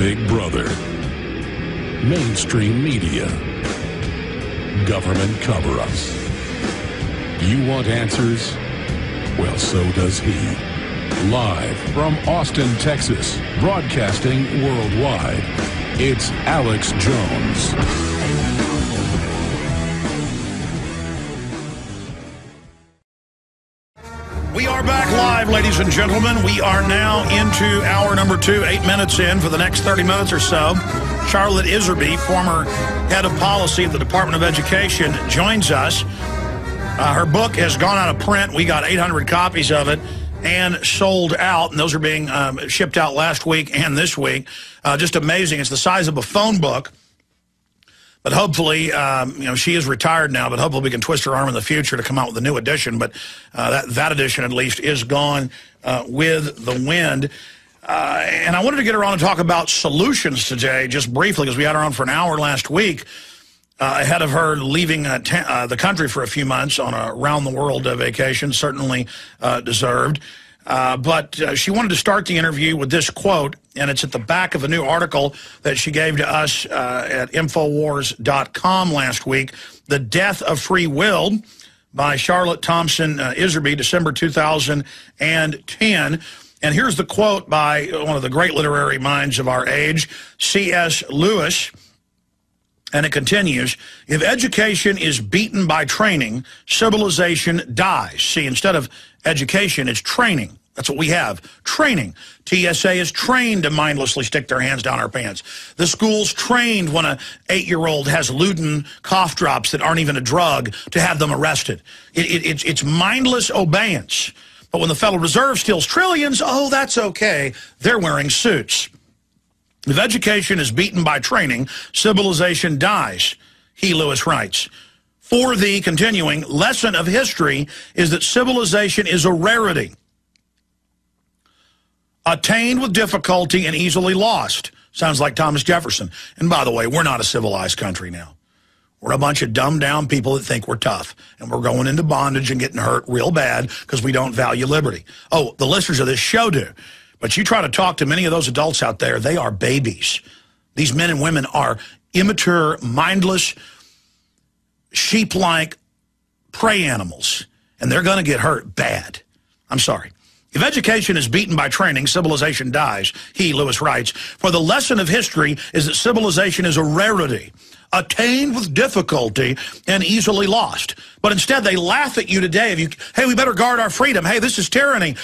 Big Brother, mainstream media, government cover-ups. You want answers? Well, so does he. Live from Austin, Texas, broadcasting worldwide, it's Alex Jones. We are back live, ladies and gentlemen. We are now into hour number 2, 8 minutes in for the next 30 minutes or so. Charlotte Iserbyt, former head of policy of the Department of Education, joins us. Her book has gone out of print. We got 800 copies of it and sold out, and those are being shipped out last week and this week. Just amazing. It's the size of a phone book. But hopefully, she is retired now, but hopefully we can twist her arm in the future to come out with a new edition. But that edition, at least, is gone with the wind. And I wanted to get her on and talk about solutions today, just briefly, because we had her on for an hour last week, ahead of her leaving the country for a few months on a round-the-world vacation, certainly deserved. But she wanted to start the interview with this quote, and it's at the back of a new article that she gave to us at Infowars.com last week, The Death of Free Will by Charlotte Thompson Iserbyt, December 2010. And here's the quote by one of the great literary minds of our age, C.S. Lewis. And it continues, if education is beaten by training, civilization dies. See, instead of education, it's training. That's what we have, training. TSA is trained to mindlessly stick their hands down our pants. The school's trained when an 8-year-old has Luden cough drops that aren't even a drug to have them arrested. It's mindless obeyance. But when the Federal Reserve steals trillions, oh, that's okay. They're wearing suits. If education is beaten by training, civilization dies, he, Lewis, writes. For the, continuing, lesson of history is that civilization is a rarity, attained with difficulty and easily lost. Sounds like Thomas Jefferson. And by the way, we're not a civilized country now. We're a bunch of dumbed-down people that think we're tough, and we're going into bondage and getting hurt real bad because we don't value liberty. Oh, the listeners of this show do. But you try to talk to many of those adults out there, they are babies. These men and women are immature, mindless, sheep-like prey animals, and they're going to get hurt bad. I'm sorry. If education is beaten by training, civilization dies, he, Lewis, writes. For the lesson of history is that civilization is a rarity, attained with difficulty and easily lost. But instead, they laugh at you today. Hey, we better guard our freedom. Hey, this is tyranny.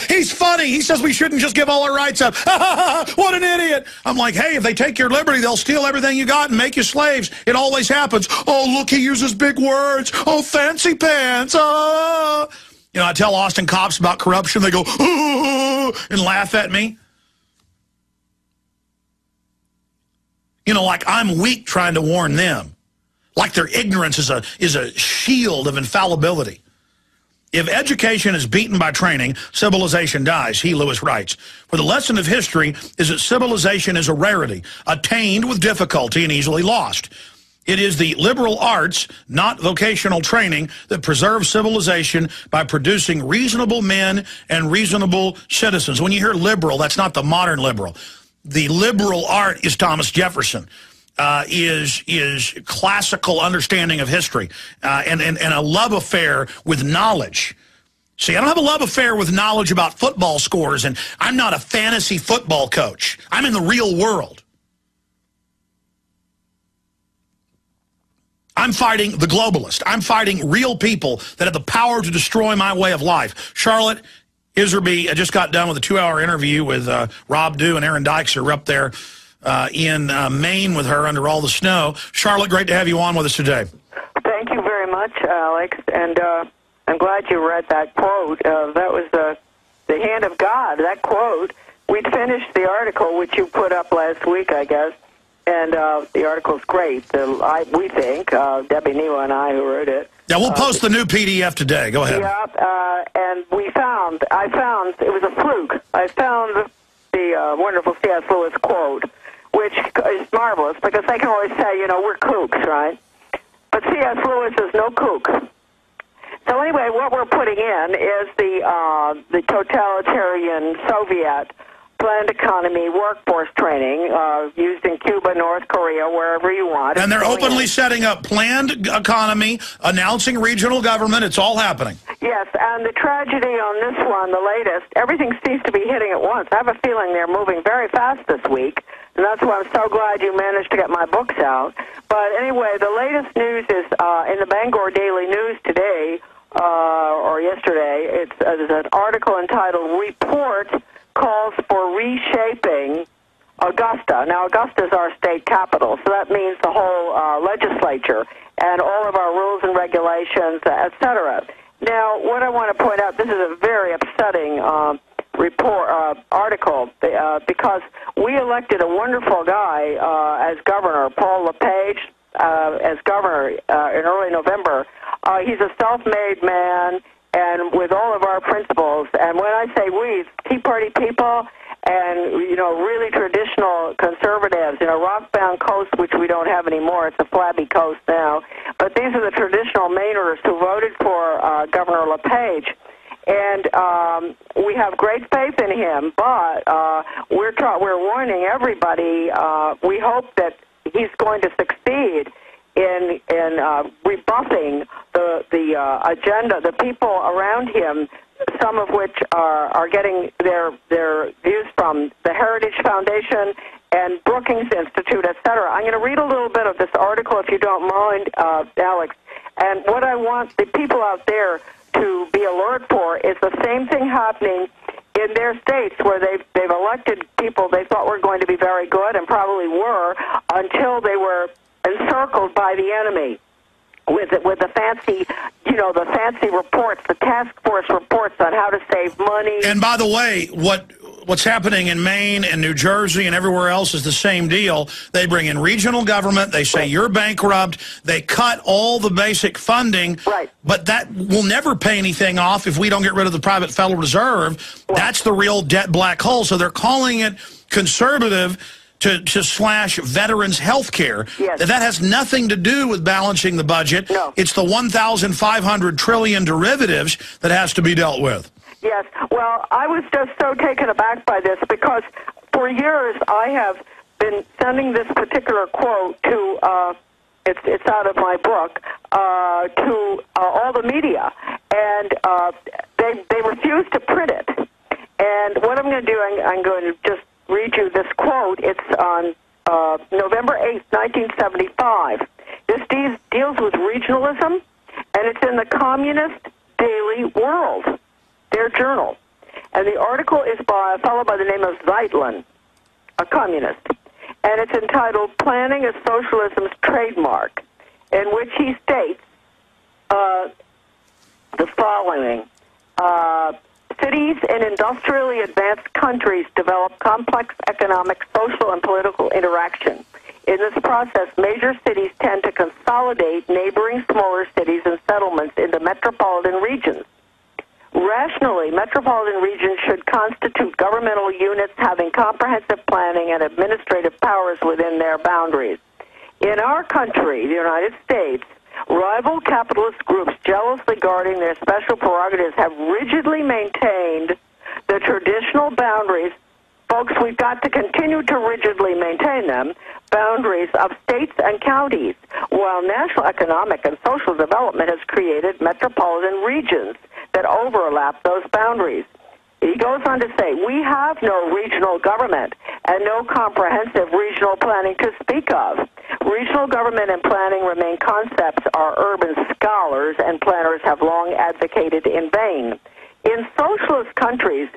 He's funny. He says we shouldn't just give all our rights up. What an idiot. I'm like, hey, if they take your liberty, they'll steal everything you got and make you slaves. It always happens. Oh, look, he uses big words. Oh, fancy pants. You know, I tell Austin cops about corruption. They go, and laugh at me. You know, like I'm weak trying to warn them. Like their ignorance is a shield of infallibility. If education is beaten by training, civilization dies, he, Lewis, writes. For the lesson of history is that civilization is a rarity, attained with difficulty and easily lost. It is the liberal arts, not vocational training, that preserves civilization by producing reasonable men and reasonable citizens. When you hear liberal, that's not the modern liberal. The liberal art is Thomas Jefferson, is classical understanding of history, and a love affair with knowledge. See, I don't have a love affair with knowledge about football scores, and I'm not a fantasy football coach. I'm in the real world. I'm fighting the globalist. I'm fighting real people that have the power to destroy my way of life. Charlotte Iserbyt, I just got done with a 2-hour interview with Rob Dew and Aaron Dykes, who are up there in Maine with her under all the snow. Charlotte, great to have you on with us today. Thank you very much, Alex, and I'm glad you read that quote. That was the hand of God, that quote. We'd finished the article, which you put up last week, I guess, and the article's great. We think, Debbie Neal and I who wrote it. Yeah, we'll post the new PDF today. Go ahead. Yeah, and I found, it was a fluke. I found the wonderful C.S. Lewis quote, which is marvelous because they can always say, we're kooks, right? But C.S. Lewis is no kook. So anyway, what we're putting in is the totalitarian Soviet planned economy, workforce training, used in Cuba, North Korea, wherever you want. And they're openly setting up planned economy, announcing regional government. It's all happening. Yes, and the tragedy on this one, the latest, everything seems to be hitting at once. I have a feeling they're moving very fast this week, and that's why I'm so glad you managed to get my books out. But anyway, the latest news is in the Bangor Daily News today, or yesterday. There's an article entitled "Report Calls for Reshaping Augusta." Now, Augusta is our state capital, so that means the whole legislature and all of our rules and regulations, etc. Now, what I want to point out, this is a very upsetting article, because we elected a wonderful guy as governor, Paul LePage, as governor in early November. He's a self-made man, and with all of our principles. And when I say we, it's Tea Party people and, really traditional conservatives, rock-bound coast, which we don't have anymore. It's a flabby coast now. But these are the traditional Mainers who voted for Governor LePage. And we have great faith in him, but we're warning everybody. We hope that he's going to succeed in rebuffing the agenda, the people around him, some of which are getting their views from the Heritage Foundation and Brookings Institute, etc. I'm going to read a little bit of this article, if you don't mind, Alex. And what I want the people out there to be alert for is the same thing happening in their states, where they've elected people they thought were going to be very good, and probably were, until they were encircled by the enemy with the fancy, the fancy reports, the task force reports on how to save money. And by the way, what's happening in Maine and New Jersey and everywhere else is the same deal. They bring in regional government. They say you're bankrupt. They cut all the basic funding. Right. But that will never pay anything off if we don't get rid of the private Federal Reserve. Right. That's the real debt black hole. So they're calling it conservative to slash veterans' health care. Yes. That has nothing to do with balancing the budget. No. It's the 1,500 trillion derivatives that has to be dealt with. Yes. Well, I was just so taken aback by this, because for years I have been sending this particular quote to, it's out of my book, to all the media, and they refuse to print it. And what I'm going to do, I'm going to just read you this quote. It's on November 8th, 1975. This deals with regionalism, and it's in the Communist Daily World, their journal. And the article is by a fellow by the name of Zeitlin, a communist. And it's entitled "Planning as Socialism's Trademark," in which he states the following. Cities in industrially advanced countries develop complex economic, social, and political interaction. In this process, major cities tend to consolidate neighboring smaller cities and settlements into metropolitan regions. Rationally, metropolitan regions should constitute governmental units having comprehensive planning and administrative powers within their boundaries. In our country, the United States, rival capitalist groups jealously guarding their special prerogatives have rigidly maintained the traditional boundaries. Folks, we've got to continue to rigidly maintain them, boundaries of states and counties, while national economic and social development has created metropolitan regions that overlap those boundaries. He goes on to say, we have no regional government and no comprehensive regional planning to speak of. Regional government and planning remain concepts our urban scholars and planners have long advocated in vain. In socialist countries,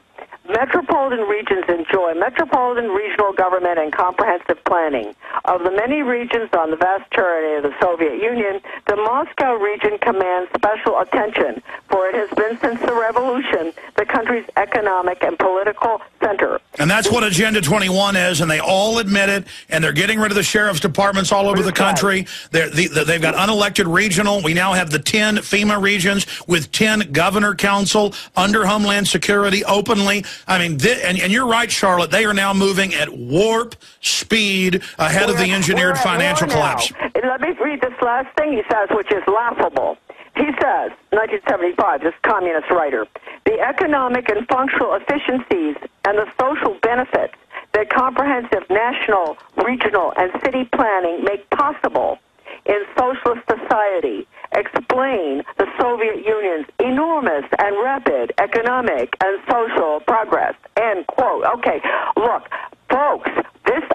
metropolitan regions enjoy metropolitan regional government and comprehensive planning. Of the many regions on the vast territory of the Soviet Union, the Moscow region commands special attention, for it has been since the revolution the country's economic and political center. And that's what Agenda 21 is, and they all admit it, and they're getting rid of the sheriff's departments all over the country. They've got unelected regional. We now have the 10 FEMA regions with 10 governor council under Homeland Security openly. I mean, and you're right, Charlotte, they are now moving at warp speed ahead of the engineered financial collapse. Let me read this last thing he says, which is laughable. He says, 1975, this communist writer, the the economic and functional efficiencies and the social benefits that comprehensive national, regional, and city planning make possible in socialist society explain the Soviet Union's enormous and rapid economic and social progress. End quote. Okay, look, folks,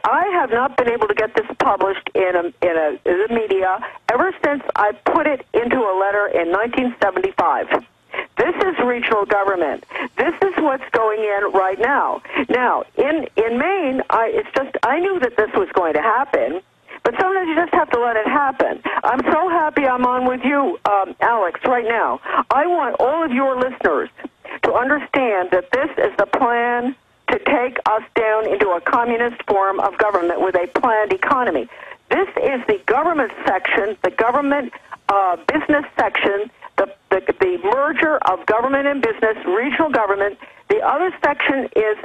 I have not been able to get this published in the media ever since I put it into a letter in 1975. This is regional government. This is what's going in right now. Now, in Maine, I knew that this was going to happen, but sometimes you just have to let it happen. I'm so happy I'm on with you, Alex, right now. I want all of your listeners to understand that this is the plan to take us down into a communist form of government with a planned economy. This is the government section, the government business section, the merger of government and business, regional government. The other section is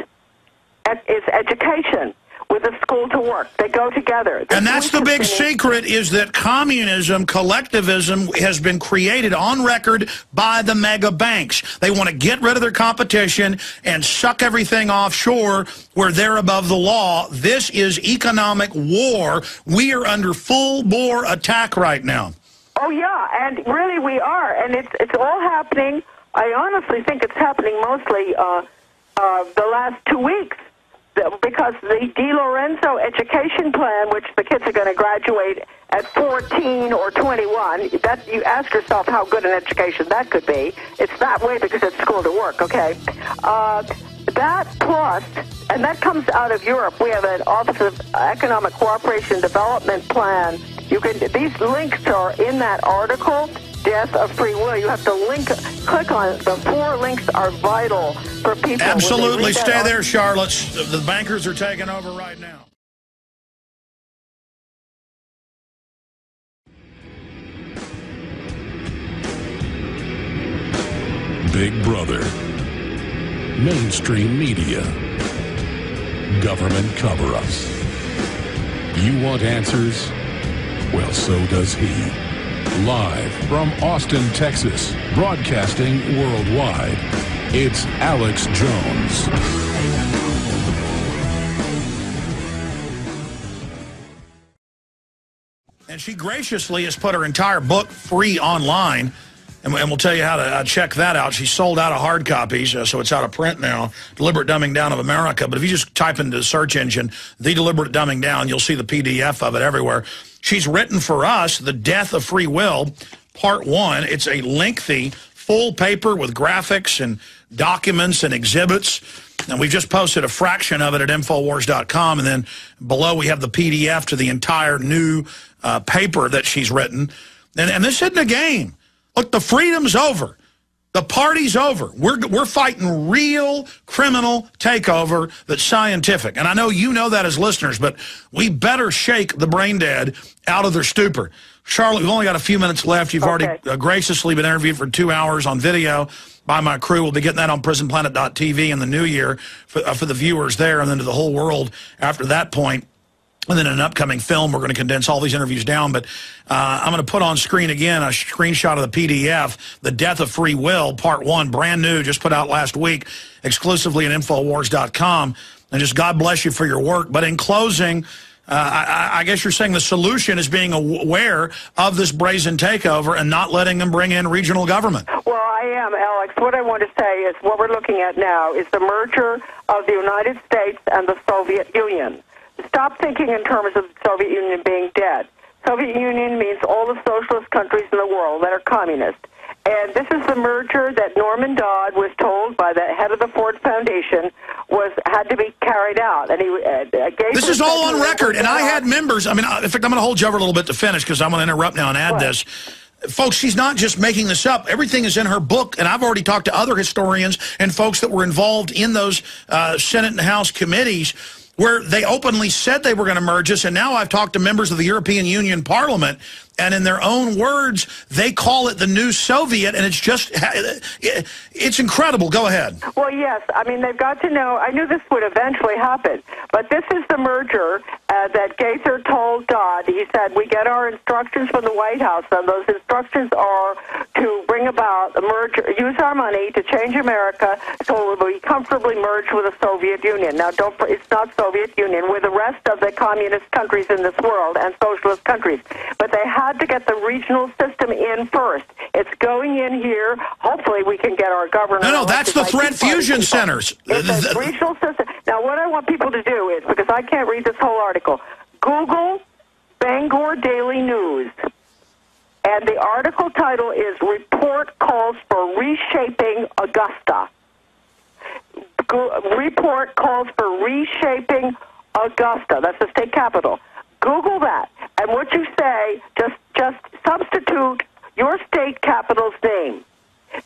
education with a school to work. They go together. And that's the big secret, is that communism, collectivism, has been created on record by the mega banks. They want to get rid of their competition and suck everything offshore where they're above the law. This is economic war. We are under full-bore attack right now. Oh, yeah, and really we are. And it's all happening. I honestly think it's happening mostly the last 2 weeks. Because the DiLorenzo education plan, which the kids are going to graduate at 14 or 21, that you ask yourself how good an education that could be. It's that way because it's school to work, okay? That plus, and that comes out of Europe. We have an Office of Economic Cooperation and Development plan. These links are in that article, Death of Free Will. You have to click on it. The 4 links are vital for people. Absolutely. Stay there, Charlotte. The bankers are taking over right now. Big Brother, mainstream media, government cover-ups. You want answers? Well, so does he. Live from Austin, Texas, broadcasting worldwide, it's Alex Jones. And she graciously has put her entire book free online, and we'll tell you how to check that out. She sold out of hard copies, so it's out of print now, Deliberate Dumbing Down of America. But if you just type into the search engine, The Deliberate Dumbing Down, you'll see the PDF of it everywhere. She's written for us The Death of Free Will, Part 1. It's a lengthy, full paper with graphics and documents and exhibits. And we've just posted a fraction of it at Infowars.com. And then below we have the PDF to the entire new paper that she's written. And this isn't a game. Look, the freedom's over. The party's over. We're fighting real criminal takeover that's scientific. And I know you know that as listeners, but we better shake the brain dead out of their stupor. Charlotte, we've only got a few minutes left. You've already graciously been interviewed for 2 hours on video by my crew. We'll be getting that on prisonplanet.tv in the new year for the viewers there, and then to the whole world after that point. And then in an upcoming film, we're going to condense all these interviews down. But I'm going to put on screen again a screenshot of the PDF, The Death of Free Will, Part 1, brand new, just put out last week, exclusively at Infowars.com. And just God bless you for your work. But in closing, I guess you're saying the solution is being aware of this brazen takeover and not letting them bring in regional government. Well, I am, Alex. What I want to say is what we're looking at now is the merger of the United States and the Soviet Union. Stop thinking in terms of the Soviet Union being dead. Soviet Union means all the socialist countries in the world that are communist. And this is the merger that Norman Dodd was told by the head of the Ford Foundation had to be carried out. And he gave this is all on record. And I had members. I mean, in fact, I'm going to hold you over a little bit to finish because I'm going to interrupt now and add this. Folks, she's not just making this up. Everything is in her book, and I've already talked to other historians and folks that were involved in those Senate and House committees where they openly said they were going to merge us, and now I've talked to members of the European Union Parliament, And in their own words, they call it the new Soviet, and it's incredible. Go ahead. Well, yes. I mean, they've got to know. I knew this would eventually happen, but this is the merger that Gaither told Dodd. He said, we get our instructions from the White House, and those instructions are to bring about a merger, use our money to change America so we'll be comfortably merged with the Soviet Union. Now, it's not Soviet Union. We're the rest of the communist countries in this world and socialist countries. But they had to get the regional system in first. It's going in here. Hopefully we can get our government. No, that's the threat fusion centers. It's a regional system. Now, what I want people to do is, because I can't read this whole article, Google Bangor Daily News. And the article title is Report Calls for Reshaping Augusta. Report calls for reshaping Augusta. That's the state capital. Google that. And what you say, just substitute your state capital's name.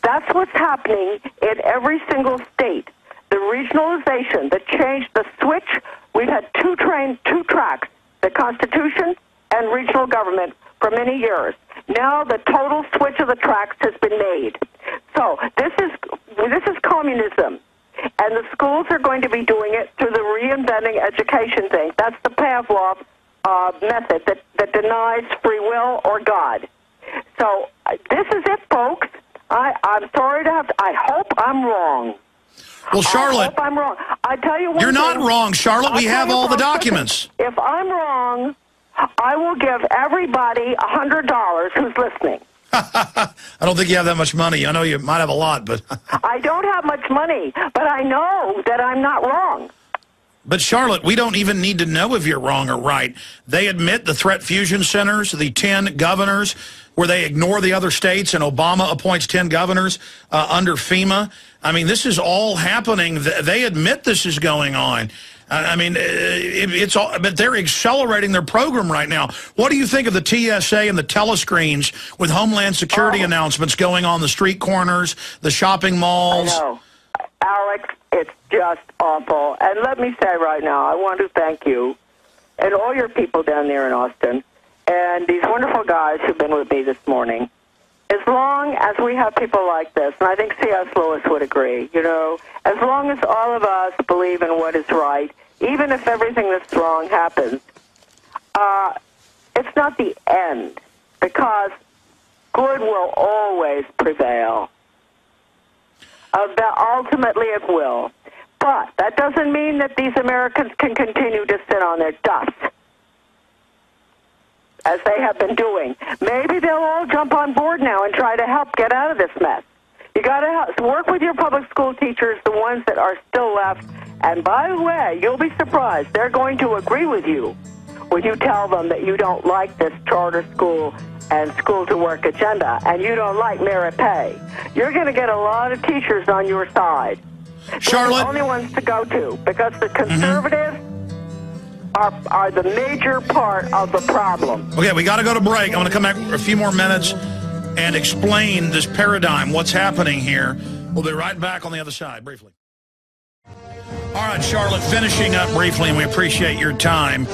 That's what's happening in every single state. The regionalization, the change, the switch. We've had two tracks, the Constitution and regional government, for many years. Now the total switch of the tracks has been made. So this is communism. And the schools are going to be doing it through the reinventing education thing. That's the Pavlov method that denies free will or God. So this is it, folks. I'm sorry to have to, I hope I'm wrong. Well, Charlotte, I hope I'm wrong. I tell you what. You're not wrong, Charlotte. We have all the documents. If I'm wrong, I will give everybody $100 who's listening. I don't think you have that much money. I know you might have a lot, but... I don't have much money, but I know that I'm not wrong. But, Charlotte, we don't even need to know if you're wrong or right. They admit the threat fusion centers, the 10 governors, where they ignore the other states, and Obama appoints 10 governors under FEMA. I mean, this is all happening. They admit this is going on. I mean, it's all, but they're accelerating their program right now. What do you think of the TSA and the telescreens with Homeland Security announcements going on the street corners, the shopping malls? I know. Alex, it's just awful. And let me say right now, I want to thank you and all your people down there in Austin and these wonderful guys who've been with me this morning. As long as we have people like this, and I think C.S. Lewis would agree, you know, as long as all of us believe in what is right, even if everything that's wrong happens, it's not the end, because good will always prevail. Ultimately it will. But that doesn't mean that these Americans can continue to sit on their dust, as they have been doing. Maybe they'll all jump on board now and try to help get out of this mess. You got to work with your public school teachers, the ones that are still left. And by the way, you'll be surprised. They're going to agree with you when you tell them that you don't like this charter school and school-to-work agenda, and you don't like merit pay. You're going to get a lot of teachers on your side. Charlotte? They're the only ones to go to, because the conservatives are the major part of the problem. Okay, we got to go to break. I'm going to come back for a few more minutes and explain this paradigm, what's happening here. We'll be right back on the other side, briefly. All right, Charlotte, finishing up briefly, and we appreciate your time.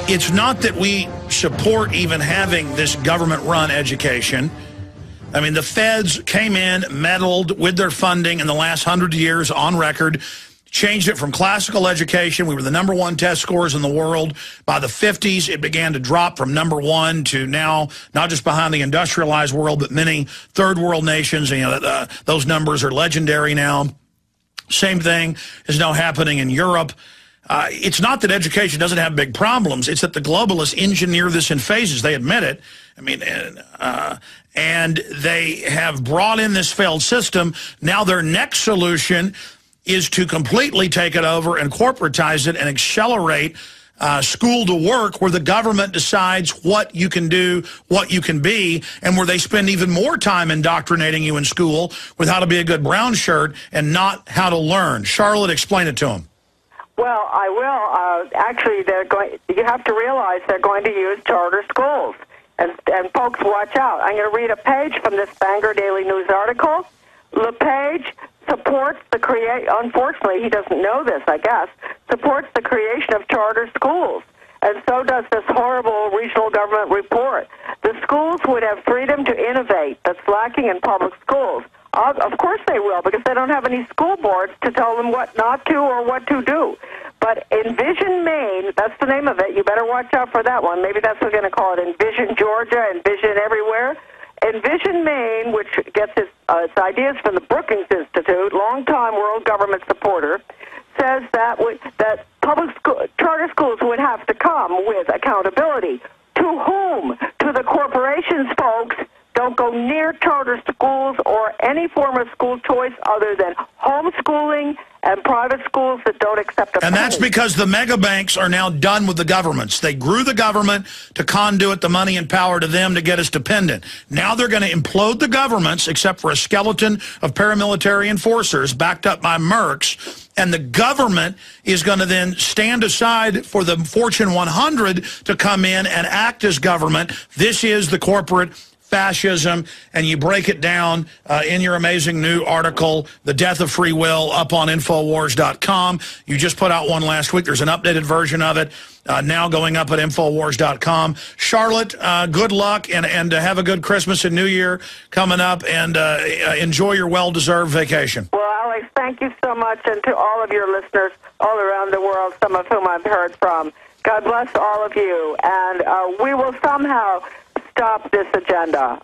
It's not that we support even having this government-run education. I mean, the feds came in, meddled with their funding in the last 100 years on record, changed it from classical education. We were the #1 test scores in the world. By the 50s, it began to drop from #1 to now, not just behind the industrialized world, but many third world nations. You know, those numbers are legendary now. Same thing is now happening in Europe. It's not that education doesn't have big problems. It's that the globalists engineer this in phases. They admit it. I mean, and they have brought in this failed system. Now their next solution is to completely take it over and corporatize it and accelerate school to work, where the government decides what you can do, what you can be, and where they spend even more time indoctrinating you in school with how to be a good brown shirt and not how to learn. Charlotte, explain it to them. Well, I will. Actually, you have to realize they're going to use charter schools. And folks, watch out. I'm going to read a page from this Bangor Daily News article. LePage supports unfortunately, he doesn't know this, I guess, supports the creation of charter schools. and so does this horrible regional government report. The schools would have freedom to innovate. That's lacking in public schools. Of course they will, because they don't have any school boards to tell them what not to or what to do. But Envision Maine, that's the name of it. You better watch out for that one. Maybe that's what we're going to call it, Envision Georgia, Envision Everywhere. Envision Maine, which gets its ideas from the Brookings Institute, longtime world government supporter, says that public school, charter schools would have to come with accountability. To whom? To the corporations, folks. Don't go near charter schools or any form of school choice other than homeschooling and private schools that don't accept a penny. And that's because the mega banks are now done with the governments. They grew the government to conduit the money and power to them to get us dependent. Now they're going to implode the governments, except for a skeleton of paramilitary enforcers backed up by mercs. And the government is going to then stand aside for the Fortune 100 to come in and act as government. This is the corporate fascism, and you break it down in your amazing new article, The Death of Free Will, up on Infowars.com. You just put out one last week. There's an updated version of it now going up at Infowars.com. Charlotte, good luck, and have a good Christmas and New Year coming up, and enjoy your well-deserved vacation. Well, Alex, thank you so much, and to all of your listeners all around the world, some of whom I've heard from. God bless all of you, and we will somehow stop this agenda.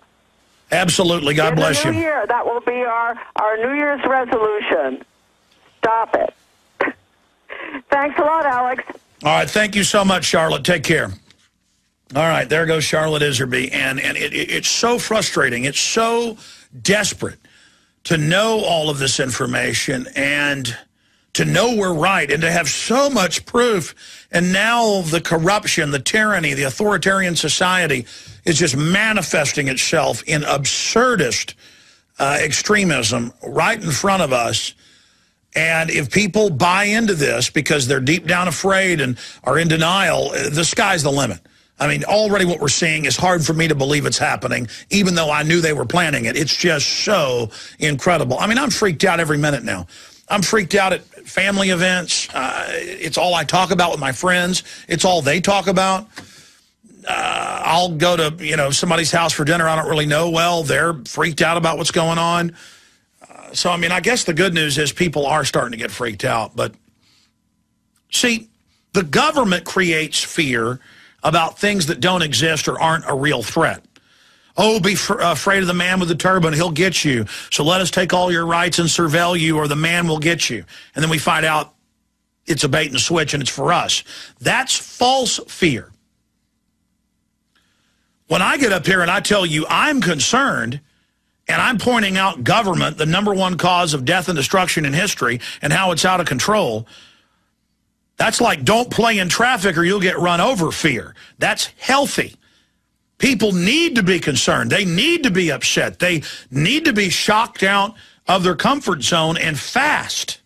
Absolutely. God bless you. In the new year, that will be our New Year's resolution. Stop it. Thanks a lot, Alex. All right. Thank you so much, Charlotte. Take care. All right. There goes Charlotte Iserbyt. And it's so frustrating. It's so desperate to know all of this information and to know we're right and to have so much proof. And now the corruption, the tyranny, the authoritarian society is just manifesting itself in absurdist extremism right in front of us. And if people buy into this because they're deep down afraid and are in denial, the sky's the limit. I mean, already what we're seeing is hard for me to believe it's happening, even though I knew they were planning it. It's just so incredible. I mean, I'm freaked out every minute now. I'm freaked out at family events. It's all I talk about with my friends. It's all they talk about. I'll go to, somebody's house for dinner I don't really know well. They're freaked out about what's going on. So, I mean, I guess the good news is people are starting to get freaked out. But, see, the government creates fear about things that don't exist or aren't a real threat. Oh, be afraid of the man with the turban. He'll get you. So let us take all your rights and surveil you, or the man will get you. And then we find out it's a bait and switch and it's for us. That's false fear. When I get up here and I tell you I'm concerned and I'm pointing out government, the #1 cause of death and destruction in history, and how it's out of control, that's like don't play in traffic or you'll get run over fear. That's healthy. People need to be concerned. They need to be upset. They need to be shocked out of their comfort zone and fast.